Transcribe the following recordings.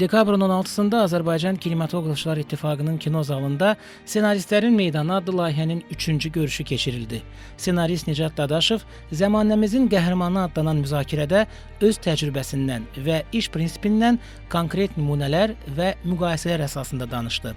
Dekabrın 16-sında Azərbaycan Kinematografçılar İttifaqının kino zalında Senaristlərin Meydanı adlı layihənin 3-cü görüşü keçirildi. Senarist Nicat Dadaşov Zəmanəmizin qəhrəmanı adlanan müzakirədə öz təcrübəsindən və iş prinsipindən konkret nümunələr və müqayisələr əsasında danışdı.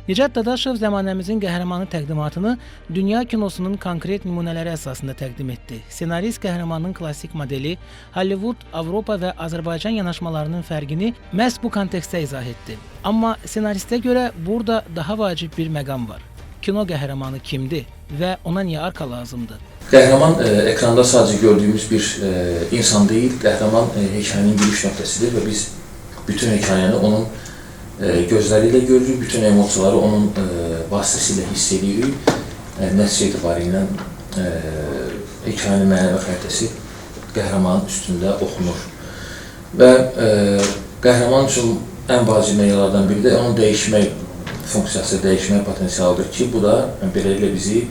Nicat Dadaşov Zəmanəmizin qəhrəmanı təqdimatını dünya kinosunun konkret nümunələri əsasında təqdim etdi. Senarist qəhrəmanın klassik modeli, Hollywood, Avropa və Azərbaycan yanaşmalarının fərqini məhz bu kontekstdə izah etdi. Amma senaristə görə burada daha vacib bir məqam var. Kino qəhrəmanı kimdir və ona niyə arka lazımdır? Qəhrəman ekranda sadəcə gördüyümüz bir insan deyil, qəhrəman hekayənin giriş nöqtəsidir və biz bütün hekayəni onun gözləri ilə görürük, bütün emosiyaları onun vasitəsilə hiss edirik. Nəticə etibarilə hekayənin mənəvi xəritəsi qəhrəmanın üstündə oxunur. Və qəhrəman üçün ən vacib meyillərdən biri də onun dəyişmək funksiyası, dəyişmək potensialıdır ki, bu da beləliklə bizi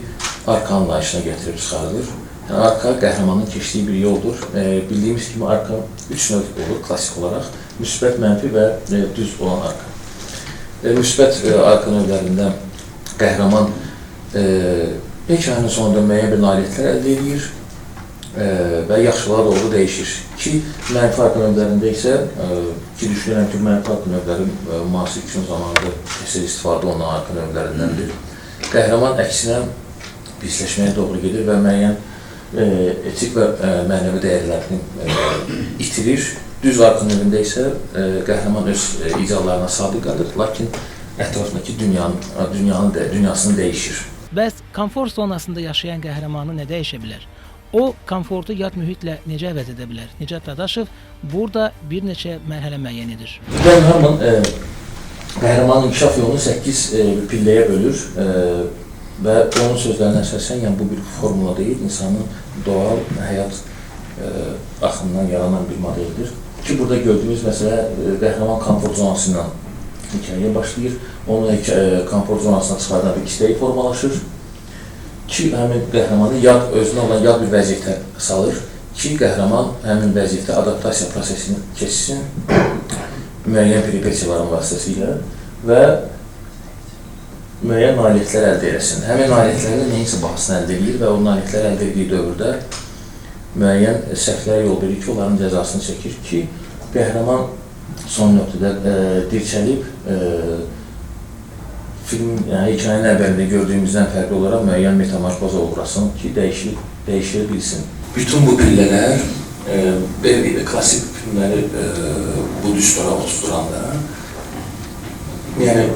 arka anlayışına gətirib çıxardır. Yəni, arka qəhrəmanın keçdiyi bir yoldur. Bildiyimiz kimi arka 3 növ olur klassik olaraq. Müsbət, mənfi və düz olan arka. Müsbət arka növlərində qəhrəman hekayənin sonunda müəyyən bir nailiyyətlər əldə edir və yaxşılığa doğru dəyişir. Ki, mənfi arka növlərində isə ki, düşünürəm ki, mənfi arka növləri müasir kino zamanında təsir istifadə olunan arka növlərindəndir. Qəhrəman əksinə pisləşməyə doğru gedir və müəyyən etik və mənəvi dəyərlərini itirir. Düz arka növündə isə qəhrəman öz ideallarına sadiq qalır, lakin ətrafındakı dünyasını dəyişir. Bəs komfort zonasında yaşayan qəhrəmanı nə dəyişə bilər? O, komfortu yad mühitlə necə əvəz edə bilər? Nicat Dadaşov burada bir neçə mərhələ müəyyən edir. Qəhrəmanın inkişaf yolunu 8 pilləyə bölür və onun sözlərinə əsasən, yəni bu bir formula deyil, insanın doğal həyat axından yaranan bir modeldir. Ki, burada gördüyümüz məsələ qəhrəman komfort zonasından hekayəyə başlayır. Onu komfort zonasına çıxardan bir istəyi formalaşır. Ki, həmin qəhrəmanı özünə olan yad bir vəziyyətə salır. Ki, qəhrəman həmin vəziyyətdə adaptasiya prosesini keçsin müəyyən peripetiyaların vasitəsilə və müəyyən nailiyyətlər əldə eləsin. Həmin nailiyyətlərlə neyinsə bahsını əldə edir və o nailiyyətlər əldə etdiyi dövrdə müəyyən səhvlərə yol verir ki, onların cəzasını çəkir ki, qəhrəman son nöqtədə dirçəlib filmin, yəni hekayənin əvvəlində gördüyümüzdən fərqli olaraq müəyyən metamorfoza uğrasın ki, dəyişilə bilsin. Bütün bu pillələr klassik filmləri bu düstura oturturanda yəni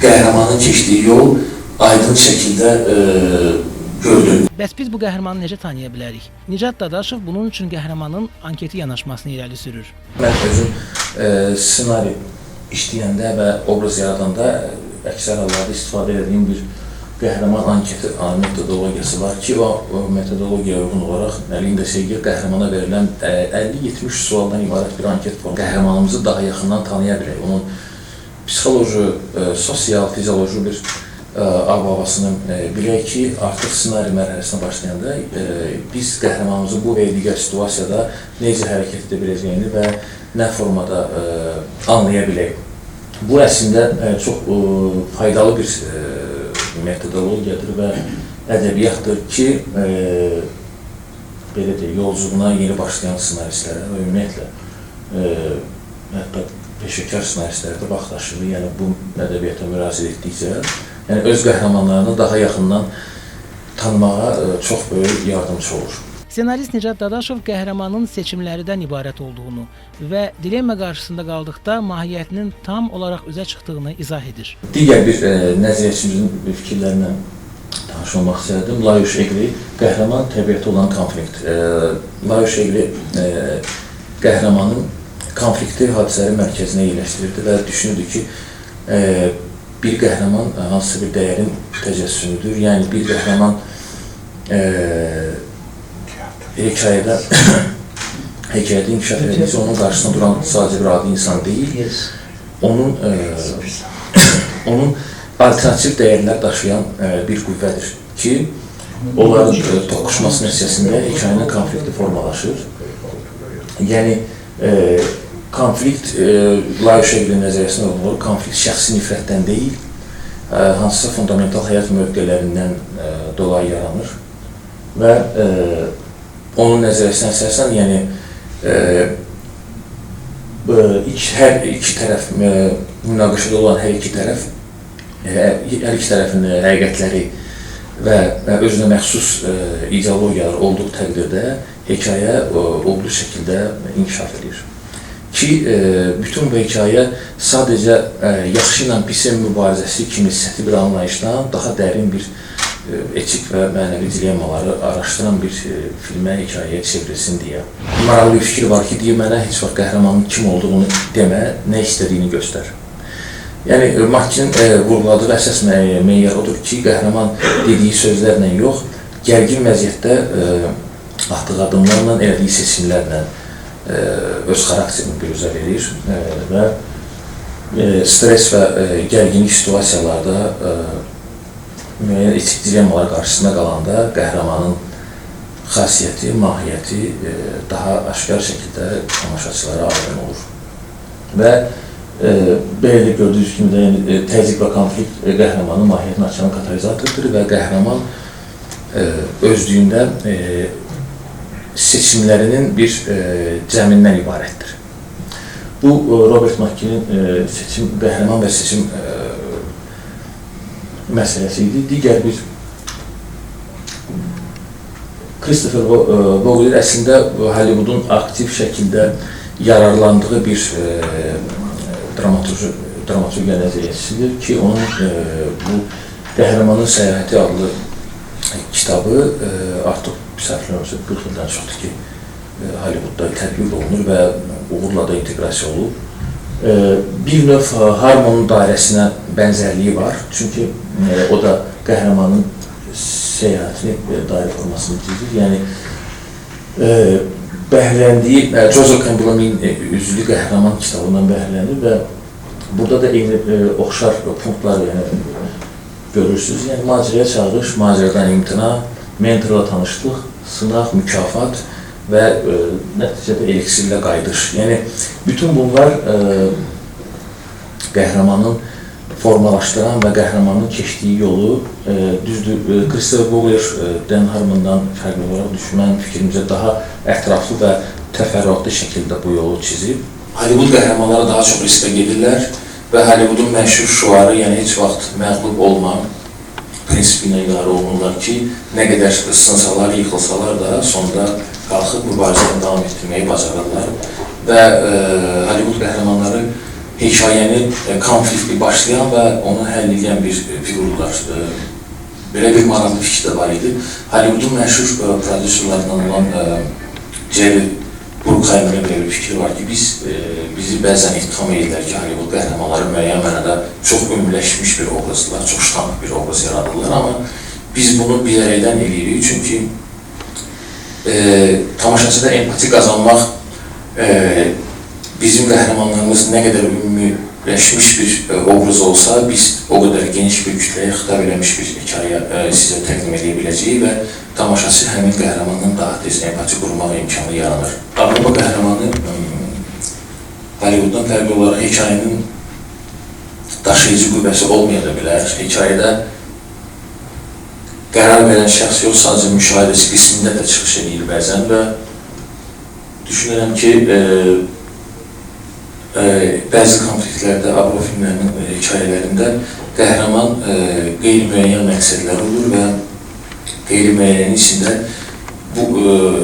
qəhrəmanın keçdiyi yol aydın şəkildə görülür. Bəs biz bu qəhrəmanı necə tanıya bilərik? Nicat Dadaşov bunun üçün qəhrəmanın anketi yanaşmasını irəli sürür. Mən özüm ssenari işləyəndə və obraz yaradanda əksər hallarda istifadə edədiyim bir qəhrəman anketi metodologiyası var ki, o metodologiyaya uyğun olaraq əlində sevgi qəhrəmana verilən 50-70 sualdan ibarət bir anket formu. Qəhrəmanımızı daha yaxından tanıya bilək. Onun psixoloji, sosial, fizioloji bir ab-havasını bilək ki, artıq ssenari mərhələsinə başlayanda biz qəhrəmanımızı bu və digər situasiyada necə hərəkət edə biləcəyini və nə formada anlaya bilək. Bu əslində çox faydalı bir metodologiyadır və ədəbiyyatdır ki, belə deyək, yolculuğuna yeni başlayan ssenaristlərə və ümumiyyətlə hətta peşəkar ssenaristlərdə vaxtaşırı, yəni bu ədəbiyyata müraciət etdikcə yəni öz qəhrəmanlarını daha yaxından tanımağa çox böyük yardımcı olur. Senarist Nicat Dadaşov qəhrəmanın seçimlərindən ibarət olduğunu və dilemma qarşısında qaldıqda mahiyyətinin tam olaraq üzə çıxdığını izah edir. Digər bir nəzəriyyəçimizin fikirlərindən tanış olmaq istərdim. Lajos Egri, qəhrəman təbiətə olan konflikt. Lajos Egri qəhrəmanın konflikti hadisələrin mərkəzinə yerləşdirirdi və düşünürdü ki, bir qəhrəman hansısa bir dəyərin təcəssümüdür. Yəni, bir qəhrəman hekayədə inkişaf edilməsi onun qarşısında duran sadəcə bir adi insan deyil. Onun alternativ dəyərlər daşıyan bir qüvvədir ki, onların toqquşması nəticəsində hekayənin konflikti formalaşır. Yəni, konflikt Layuşevlin nəzəriyyəsində olunur, konflikt şəxsi nifrətdən deyil, hansısa fundamental həyat mövqelərindən dolayı yaranır və onun nəzəriyyəsinə əsasən, yəni hər iki tərəf, münaqişədə olan hər iki tərəfin həqiqətləri və özünə məxsus ideologiyalar olduğu təqdirdə hekayə olduğu şəkildə inkişaf edir. Ki, bütün bu hekayə sadəcə yaxşı ilə pisin mübarizəsi kimi səthi bir anlayışdan daha dərin bir etik və mənəvi dilemmaları araşdıran bir filmə, hekayəyə çevrilsin deyə. Maraqlı bir fikir var ki, mənə heç vaxt qəhrəmanın kim olduğunu demə, nə istədiyini göstər. Yəni, Makinin vurguladığı əsas meyar odur ki, qəhrəman dediyi sözlərlə yox, gərgin vəziyyətdə atdığı adımlarla, elədiyi seçimlərlə öz xarakterini büruzə verir və stres və gərginlik situasiyalarda müəyyən etik dilemmalar qarşısında qalanda qəhrəmanın xasiyyəti, mahiyyəti daha aşkar şəkildə tamaşaçılara aydın olur. Və belə gördüyünüz kimi də təzyiq və konflikt qəhrəmanın mahiyyətini açan katalizatordur və qəhrəman özlüyündə seçimlərinin bir cəmindən ibarətdir. Bu, Robert Makinin qəhrəman və seçim məsələsi idi. Digər bir Christopher Vogler əslində Hollywoodun aktiv şəkildə yararlandığı bir dramaturgiya nəzəriyyəsidir ki, onun bu Qəhrəmanın Səyahəti adlı kitabı artıq səhvlərimizə 40 ildən çoxdur ki, Hollywoodda tətbiq olunur və uğurla da inteqrasiya olub. Bir növ Harmonun dairəsinə bənzərliyi var. Çünki o da qəhrəmanın səyahətini dairə formasını çizir. Yəni, bəhrələndiyi, Joseph Campbell'ın Üzlü Qəhrəman kitabından bəhrələnir və burada da eyni oxşar punktları görürsünüz. Yəni, maciraya çağırış, maciradan imtina, mentorla tanışlıq, sınaq, mükafat və nəticədə eliksirlə qayıdış. Yəni, bütün bunlar qəhrəmanın formalaşdıran və qəhrəmanın keçdiyi yolu, düzdür, Christopher Vogler Dan Harmon'dan fərqli olaraq düşmən fikrimizə daha ətraflı və təfərrüatlı şəkildə bu yolu çizib. Hollywood qəhrəmanlara daha çox riskə gedirlər və Hollywoodun məşhur şuarı, yəni heç vaxt məğlub olma prinsipinə idarə olunurlar ki, nə qədər sınsalar, yıxılsalar da sonunda qalxıb mübarizəni davam etdirməyi bacarırlar. Və Hollywood qəhrəmanları hekayəni konfliktli başlayan və onu həll edən bir figurlar. Belə bir maraqlı fikir də var idi. Hollywoodun məşhur prodüserlarından olan Jerry Bruckheimer'in belə bir fikri var ki, bizi bəzən ittiham edirlər ki, Hollywood qəhrəmanları müəyyən mənada çox ümləşmiş bir obrazlar, çox ştanq bir obraz yaradırlar, amma biz bunu bilərəkdən eləyirik, çünki tamaşaçıda empati qazanmaq bizim qəhrəmanlarımız nə qədər ümumiləşmiş bir obraz olsa, biz o qədər geniş bir kütləyə xitab eləmiş bir hekayə sizə təqdim edə biləcəyik və tamaşaçı həmin qəhrəmandan daha tez empati qurmaq imkanı yaranır. Avropa qəhrəmanı Hollywooddan fərqli olaraq hekayənin daşıyıcı qüvvəsi olmaya da bilər. Hekayədə qərar verən şəxs yox, sadəcə müşahidəsi qismində də çıxış edir bəzən və düşünürəm ki, bəzi konfliktlərdə, Avropa filmlərinin hekayələrində qəhrəman qeyri-müəyyən məqsədlər olur və qeyri-müəyyənin içində bu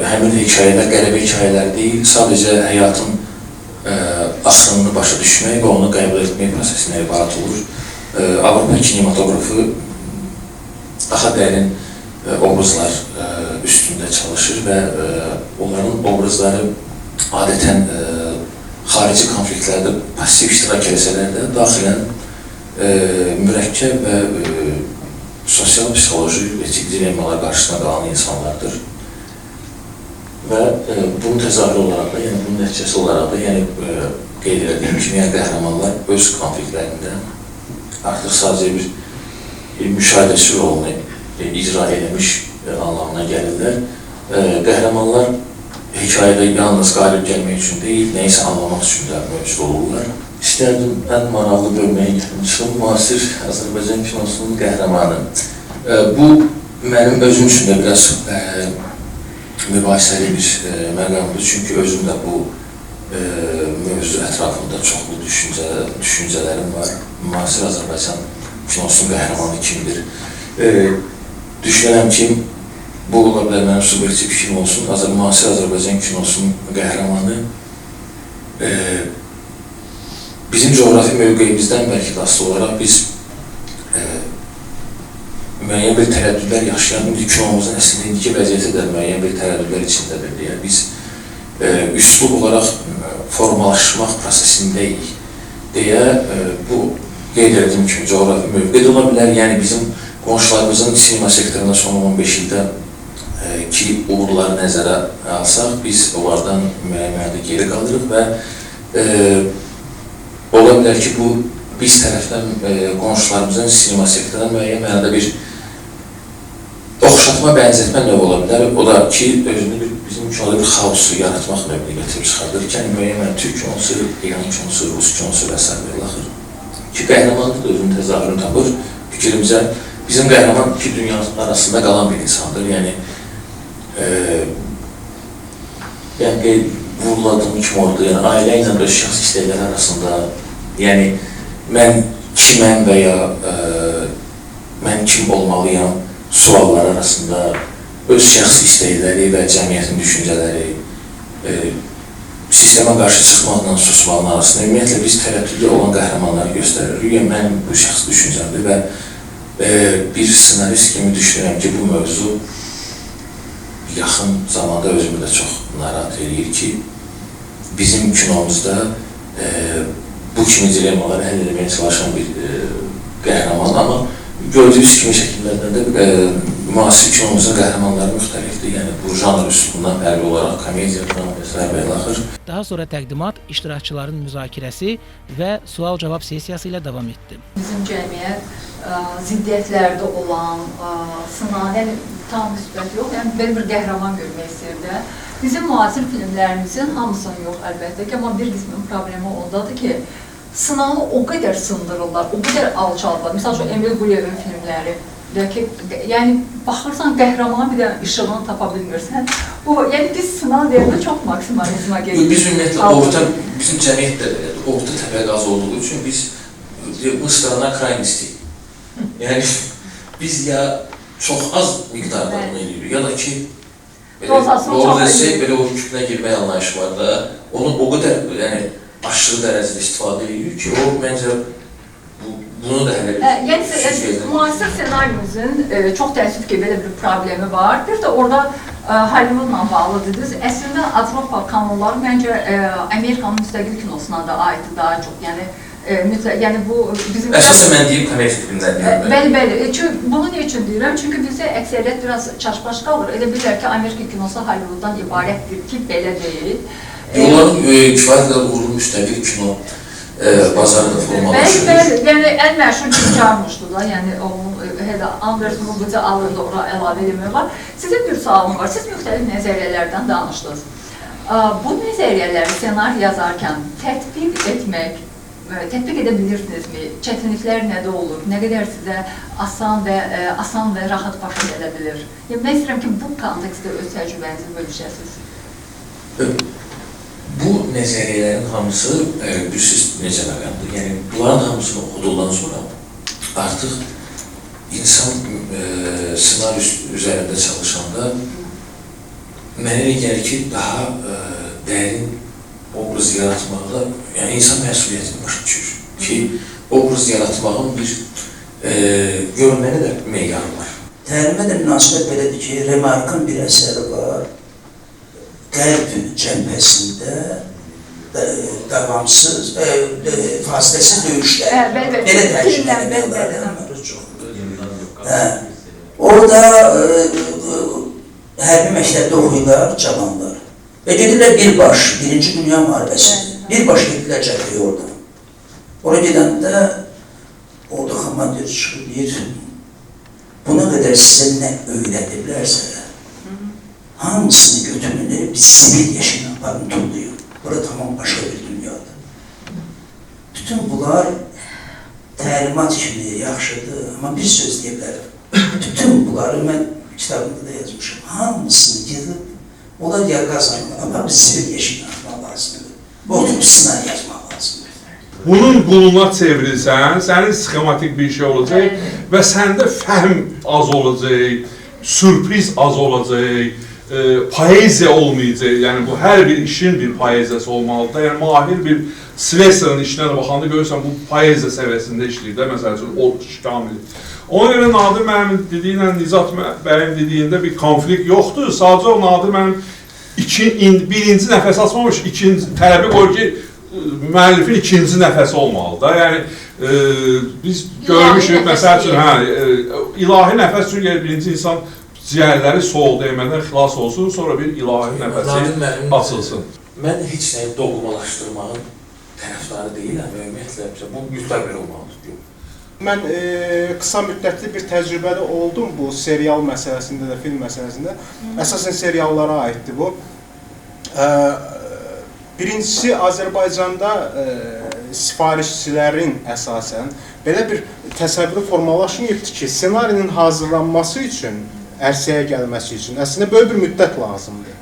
həmin hekayələr qəribə hekayələr deyil, sadəcə həyatın axınını başa düşmək və onu qəbul etmək prosesinə ibarət olur. Avropa kinematografı daha dərin obrazlar üstündə çalışır və onların obrazları adətən xarici konfliktlərdə pasiv iştirak eləsələr də daxilən mürəkkəb və sosial, psixoloji, etik dilemmalar qarşısına qalan insanlardır. Və bunun təzahürü olaraq da, yəni bunun nəticəsi olaraq da, yəni qeyd edildiyim kimi, yəni qəhrəmanlar öz konfliktlərində artıq sadəcə bir müşahidəçi rolunu icra etmiş anlamına gəlirlər. Qəhrəmanlar hekayədə yalnız qalib gəlmək üçün deyil, nəyisə anlamaq üçün də mövcud olurlar. İstərdim ən maraqlı bölməyə gəlmişdim, müasir Azərbaycan kinosunun qəhrəmanı. Bu, mənim özüm üçün də biraz mübahisəli bir məqamdır, çünki özüm də bu mövzu ətrafında çoxlu düşüncələrim var. Müasir Azərbaycan kinosunun qəhrəmanı kimdir? Düşünürəm ki, bu ola bilər mənim subyektiv fikrim olsun. Müasir Azərbaycan kinosunun qəhrəmanı bizim coğrafi mövqeyimizdən bəlkə də asılı olaraq biz müəyyən bir tərəddüdlər yaşayan, indi kinomuzun əslində indiki vəziyyəti də müəyyən bir tərəddüdlər içindədir deyə biz üslub olaraq formalaşmaq prosesindəyik deyə bu qeyd edildiyim kimi coğrafi mövqedə ola bilər. Yəni bizim qonşularımızın sinema sektorunda son 15 ildə ki uğurları nəzərə alsaq, biz onlardan müəyyən mənada geri qalırıq və ola bilər ki, bu biz tərəfdən qonşularımızın sinema sektoruna müəyyən mənada bir oxşatma, bənzətmə növü ola bilər. O da ki, özünü bizim kinoda bir xaosu yaratmaq növünü gətirib çıxardır ki, müəyyən mənada Türk kinosu, İran kinosu, Rus kinosu və s. Axır. Ki, qəhrəmanlıq da özünün təzahürünü tapır. Fikrimizə, bizim qəhrəman iki dünya arasında qalan bir insandır. Yəni, vuruladığım kimi orada, yəni ailə ilə öz şəxs istəkləri arasında, yəni mən kiməm və ya mən kim olmalıyam suallar arasında öz şəxsi istəkləri və cəmiyyətin düşüncələri, sistemə qarşı çıxmaqla susmağın arasında ümumiyyətlə biz tərəddüdlü olan qəhrəmanları göstəririk. Yəni mənim bu şəxsi düşüncəmdir və bir senarist kimi düşünürəm ki, bu mövzu yaxın zamanda özümü də çox narahat edir ki, bizim kinomuzda bu kimi dilemaları həll etməyə çalışan bir qəhrəman, amma gördüyünüz kimi şəkillərdən də müasir kinomuzun qəhrəmanları müxtəlifdir. Yəni bu janr üslubundan fərqli olaraq komediya, drama və axır. Daha sonra təqdimat iştirakçıların müzakirəsi və sual-cavab sessiyası ilə davam etdi. Bizim cəmiyyət ziddiyyətlərdə olan, sınav, tam müsbət yox, yəni belə bir qəhrəman görmək istəyirdi. Bizim müasir filmlərimizin hamısını yox əlbəttə ki, amma bir qismin problemi ondadır ki, sınavı o qədər sındırırlar, o qədər alçalırlar. Məsəl üçün, Emil Quliyevin filmləri, yəni baxırsan qəhrəmanı bir də işığını tapa bilmirsən. Yəni biz sınav deyəndə çox maksimalizmə gedirik. Biz ümumiyyətlə bizim cəmiyyət də orta təbəqə az olduğu üçün biz bu sırana kraynistik. Yəni biz ya çox az miqdarda bunu edirik, ya da ki doğru desək, belə o kütünə girmək anlayışı var da, onu o qədər aşırı dərəcədə istifadə edirik ki, o məncə bunu da hələ bir yəni, müasir senaryomuzun çox təəssüf ki, belə bir problemi var. Bir də orada Hollywoodla bağlı dediniz. Əslində, Avropa kanunları məncə Amerikanın müstəqil kinosuna da aiddir daha çox. Yəni bu bizim... Əsasən mən deyim, komediya filmləri deyim. Bəli. Çünki bunu ne üçün deyirəm? Çünki bizdə əksəriyyət biraz çaşbaş qalır. Elə bilirlər ki, Amerika kinosu Hollywooddan ibarətdir ki, belə deyil. Onların kifayət qədər uğurlu müstəqil kino bazarı da formalaşır. Bəli, yəni ən məşhur Jim Jarmusch'dur da, yəni onun Anders Mugucu alırdı, ora əlavə eləmək var. Sizin bir sualım var, siz müxtəlif nəzəriyyələrdən danışdınız. Bu nəzəriyyələri senari yazarkən tətbiq edə bilirsinizmi? Çətinliklər nədə olur? Nə qədər sizə asan və rahat başa gələ bilir? Mən istəyirəm ki, bu kontekstdə öz təcrübənizi bölüşəsiniz. Bu nəzəriyyələrin hamısı bilirsiniz necə məqamdır. Yəni, bunların hamısını oxuduqdan sonra artıq insan senarist üzərində çalışanda mənə elə gəlir ki, daha dərin obraz yaratmaqda, yəni insan məsuliyyətini başa düşür ki, obraz yaratmağın bir görünməli də meyarı var. Təlimə də münasibət belədir ki, Remarkın bir əsəri var. Qərb cəbhəsində davamsız, fasiləsiz döyüşlər. Belə tərcümə orada hərbi məktəbdə oxuyurlar cavanlar. Və gedirlər birbaş, Birinci Dünya Müharibəsi. Birbaş gedirlər cəbhəyə oradan. Oraya gedəndə orada komandir çıxır, deyir, buna qədər sizə nə öyrədiblərsə, hamısını götürün, bir sivil yeşil aparın, tullayın. Bura tamam başqa bir dünyadır. Bütün bunlar təlimat kimi yaxşıdır, amma bir söz deyə bilərəm. Bütün bunları mən kitabımda da yazmışım. Hamısını yığıb, onlar ya qazanır, amma bir sivil yeşil aparmaq lazımdır. Oturup sınır yazmaq lazımdır. Bunun quluna çevrilsən, sənin sxematik bir şey olacaq və səndə fəhm az olacaq, sürpriz az olacaq, poeziya olmayacaq. Yəni bu hər bir işin bir poeziyası olmalıdır. Yəni mahir bir Slesser'ın işinə də baxanda görürsən bu poeziya səviyyəsində işləyir də, məsəl üçün o şamil. Ona görə Nadir mənim dediyinlə Nizat bəyin dediyində bir konflikt yoxdur. Sadəcə o Nadir mənim birinci nəfəs açmamış, tələbi qoyur ki, müəllifin ikinci nəfəsi olmalı da. Yəni biz görmüşük, məsəl üçün, ilahi nəfəs üçün birinci insan ciyərləri soğuk değmədən xilas olsun, sonra bir ilahi nəfəsi açılsın. Mən heç nəyi doğmalaşdırmağın tərəfdarı deyiləm və ümumiyyətlə bu mütləq bir olmalıdır. Mən qısa müddətli bir təcrübəli oldum bu serial məsələsində də, film məsələsində. Əsasən seriallara aiddir bu. Birincisi, Azərbaycanda sifarişçilərin əsasən belə bir təsəvvürü formalaşmayıbdır ki, senarinin hazırlanması üçün, ərsəyə gəlməsi üçün əslində böyük bir müddət lazımdır.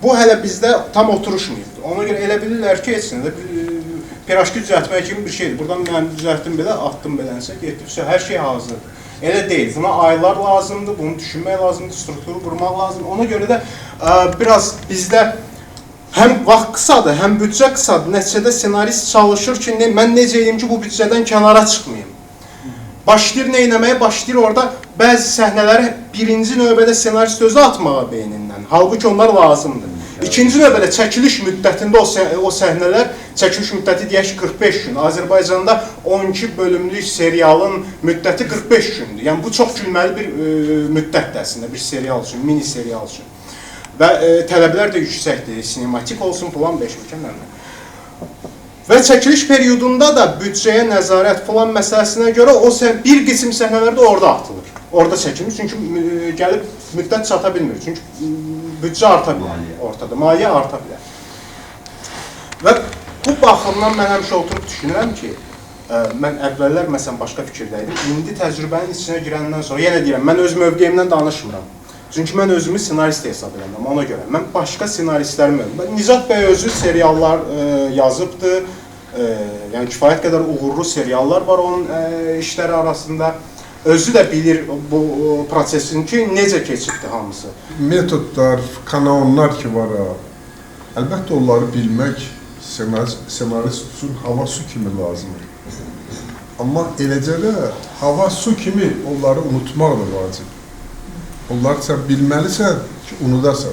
Bu hələ bizdə tam oturuşmayıbdır. Ona görə elə bilirlər ki, heç nədə piraşki düzəltmək kimi bir şeydir. Buradan mən düzəltdim belə, attım belənsə, getdiksə, hər şey hazırdır. Elə deyil. Buna aylar lazımdır, bunu düşünmək lazımdır, strukturu qurmaq lazımdır. Ona görə də biraz bizdə həm vaxt qısadır, həm büdcə qısadır. Nəticədə senarist çalışır ki, mən necə edeyim ki, bu büdcədən kənara çıxmayayım. Başlayır neynəməyə, başlayır orada bəzi səhnələri birinci növbədə senarist özü atmağa beynindən. Halbuki onlar lazımdır. İkinci növbədə çəkiliş müddətində o səhnələr, çəkiliş müddəti deyək ki 45 gün. Azərbaycanda 12 bölümlük serialın müddəti 45 gündür. Yəni bu çox gülməli bir müddətdir əslində bir serial üçün, mini serial üçün. Və tələblər də yüksəkdir, sinematik olsun, plan 5 mükəmməl. Və çəkiliş periyodunda da büdcəyə nəzarət falan məsələsinə görə o bir qism səhnələr də orada atılır. Orada çəkilir, çünki gəlib müddət çata bilmir. Çünki büdcə arta bilər ortada, maliyyə arta bilər. Və bu baxımdan mən həmişə oturub düşünürəm ki, mən əvvəllər məsələn başqa fikirdəydim. İndi təcrübənin içinə girəndən sonra, yenə deyirəm, mən öz mövqeyimdən danışmıram. Çünki mən özümü senarist hesab edirəm, ona görə. Mən başqa senaristlərim öyrəm. Nizat bəy özü seriallar yazıbdır. Yəni kifayət qədər uğurlu seriallar var onun işləri arasında. Özü də bilir bu prosesin ki, necə keçibdir hamısı. Metodlar, kanonlar ki var, əlbəttə onları bilmək senarist üçün hava su kimi lazımdır. Amma eləcə də hava su kimi onları unutmaq da vacib. Onları sən bilməlisən ki, unudarsan.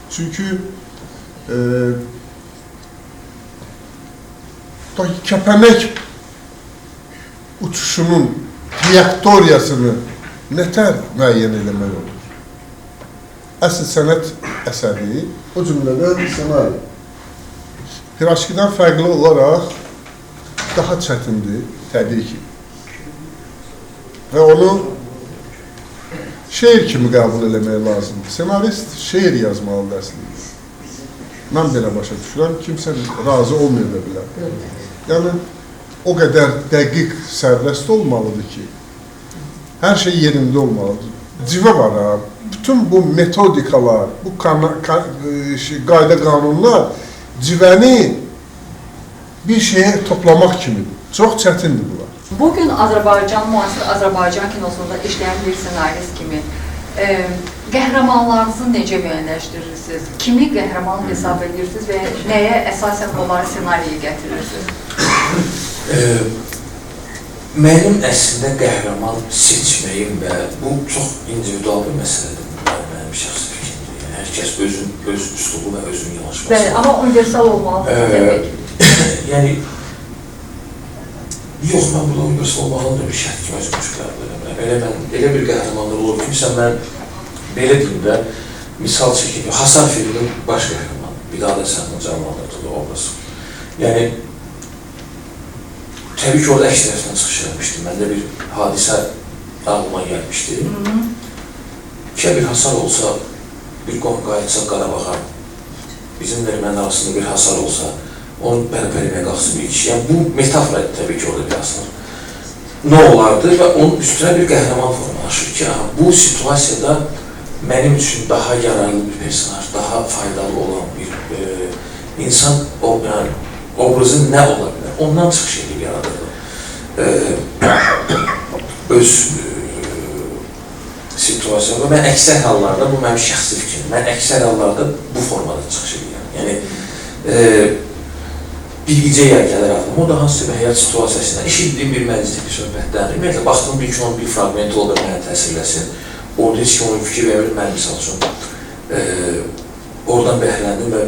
Çünki kəpənək uçuşunun trayektoriyasını nətər müəyyən eləmək olur? Əsl sənət əsəri, o cümlədən ssenari. Piraşkidən fərqli olaraq daha çətindir, təbii ki. Və onu şeir kimi qəbul eləmək lazımdır. Senarist şeir yazmalıdır əslində. Mən belə başa düşürəm, kimsə razı olmaya da bilər. Yəni, o qədər dəqiq sərbəst olmalıdır ki, hər şey yerində olmalıdır. Civə var ha, bütün bu metodikalar, bu qayda qanunlar civəni bir şeye toplamaq kimidir. Çox çətindir bunlar. Bugün Azərbaycan, müasir Azərbaycan kinosunda işləyən bir senarist kimi qəhrəmanlarınızı necə müəyyənləşdirirsiniz? Kimi qəhrəman hesab edirsiniz və nəyə əsasən onları ssenariyə gətirirsiniz? Mənim əslində qəhrəman seçməyim və bu çox individual bir məsələdir. Mənim şəxsi fikrimdir. Yəni, hər kəs öz üslubu və özünün yanaşması. Bəli, amma universal olmalıdır demək. Yəni, yox, mən burada universal olmağını da bir şərt kimi özüm qəbul edirəm. Elə bir qəhrəmanlar olur ki, mən belə deyim də, misal çəkib, Hasan filminin baş qəhrəmanı, bir daha da sənin canlandırdığı obrazı. Yəni, təbii ki, orada əks tərəfindən çıxış eləmişdim. Məndə bir hadisə ağlıma gəlmişdi. Ki bir hasar olsa, bir qom qayıtsa Qarabağa, bizim erməni arasında bir hasar olsa, onu bərpa etməyə qalxsın bir kişi. Yəni, bu metafora təbii ki, orada bir hasar. Nə olardı və onun üstünə bir qəhrəman formalaşır ki, bu situasiyada mənim üçün daha yararlı bir personaj, daha faydalı olan bir insan obrazı nə ola bilər? Ondan çıxış edib yaradırdı. Öz situasiyada, mən əksər hallarda, bu mənim şəxsi fikrim, mən əksər hallarda bu formada çıxış edirəm. Yəni, bir ideya gəlir ağlıma, o da hansısa bir həyat situasiyasından, eşitdiyim bir məclisdə bir söhbətdən, ümumiyyətlə, baxdığım bir ki, onun bir fragmenti olur, mənə təsirləsin, orada heç ki, onun fikir verir, mən misal üçün, oradan bəhrələndim və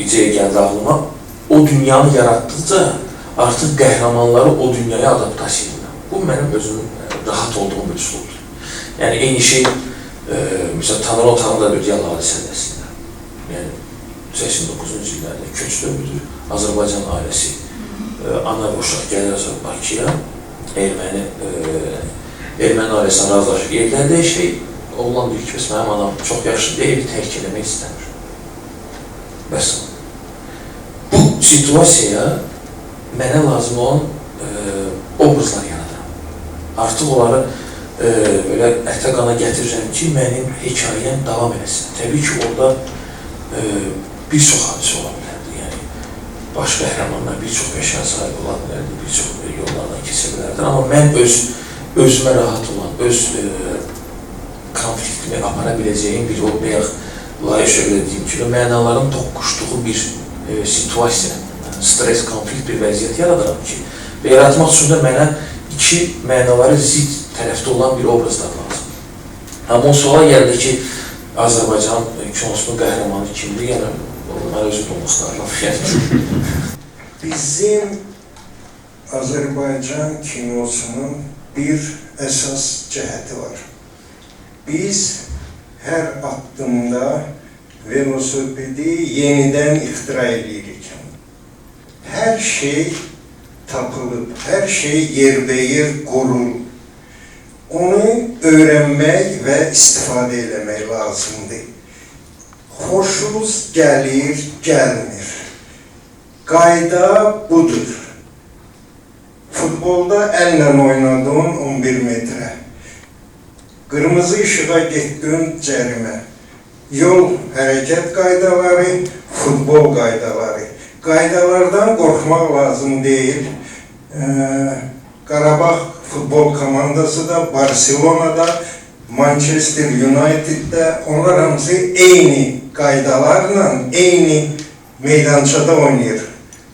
ideya gəldi ağlıma, o dünyanı yaratdıqca artıq qəhrəmanları o dünyaya adaptasiya edirəm. Bu, mənim özümün rahat olduğum bir üslubdur. Yəni, eyni şey, məsələn, Tanrı otağında bir dialog hadisəsində, yəni, 89-cu illərdə köç dövrüdür, Azərbaycan ailəsi, ana və uşaq gəlir Bakıya, erməni ailəsinə razılaşır. Evləndə şey, oğlan deyir ki, bəs mənim anam çox yaşlıdır, evi tərk eləmək istəmir. Bəs, bu situasiyaya mənə lazım olan obrazlar yaradıram. Artıq onları belə ətə qana gətirirəm ki, mənim hekayəm davam eləsin. Təbii ki, orada bir çox hadisə ola bilərdi. Yəni, baş qəhrəmanlar bir çox peşə sahibi ola bilərdi, bir çox yollardan keçə bilərdi. Amma mən özümə rahat olan, öz konfliktimi apara biləcəyim bir o bəyək layıq şöyle deyim ki, mənaların toqquşduğu bir situasiya, stres, konflikt bir vəziyyət yaradıram ki, və yaratmaq üçün də mənə iki mənaları zid tərəfdə olan bir obrazlar lazım. Amma o suala gəldi ki, Azərbaycan kinosunun qəhrəmanı kimdir? Yəni, mən özüm olmaqlarım. Bizim Azərbaycan kinosunun bir əsas cəhəti var. Biz hər addımda velosipedi yenidən ixtira edirik. Hər şey tapılıb, hər şey yerbəyer qurulub. Onu öyrənmək və istifadə eləmək lazımdır. Xoşunuz gəlir, gəlmir. Qayda budur. Futbolda əllə oynadığın 11 metrə. Qırmızı işığa getdin cərimə. Yol hərəkət qaydaları, futbol qaydaları. Qaydalardan qorxmaq lazım deyil. Qarabağ futbol komandası da, Barcelona'da, Manchester United'də, onlar hamısı eyni qaydalarla, eyni meydançada oynayır.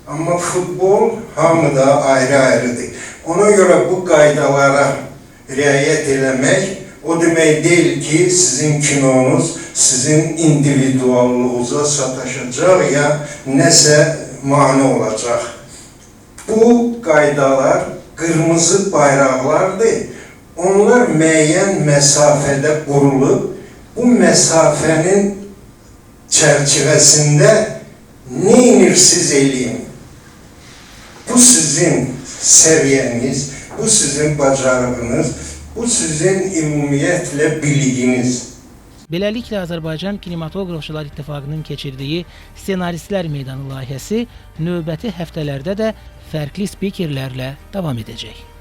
Amma futbol hamıda ayrı-ayrıdır. Ona görə bu qaydalara riayət eləmək, o demək deyil ki, sizin kinonuz, sizin individualluğunuza sataşacaq ya nəsə mane olacaq. Bu qaydalar qırmızı bayraqlardır. Onlar müəyyən məsafədə qurulub, bu məsafənin çərçivəsində nə inirsiz eləyin. Bu sizin səviyyəniz, bu sizin bacarığınız, bu sizin ümumiyyətlə bilginiz. Beləliklə, Azərbaycan Kinematografçılar İttifaqının keçirdiyi Ssenaristlər Meydanı layihəsi növbəti həftələrdə də fərqli spikerlərlə davam edəcək.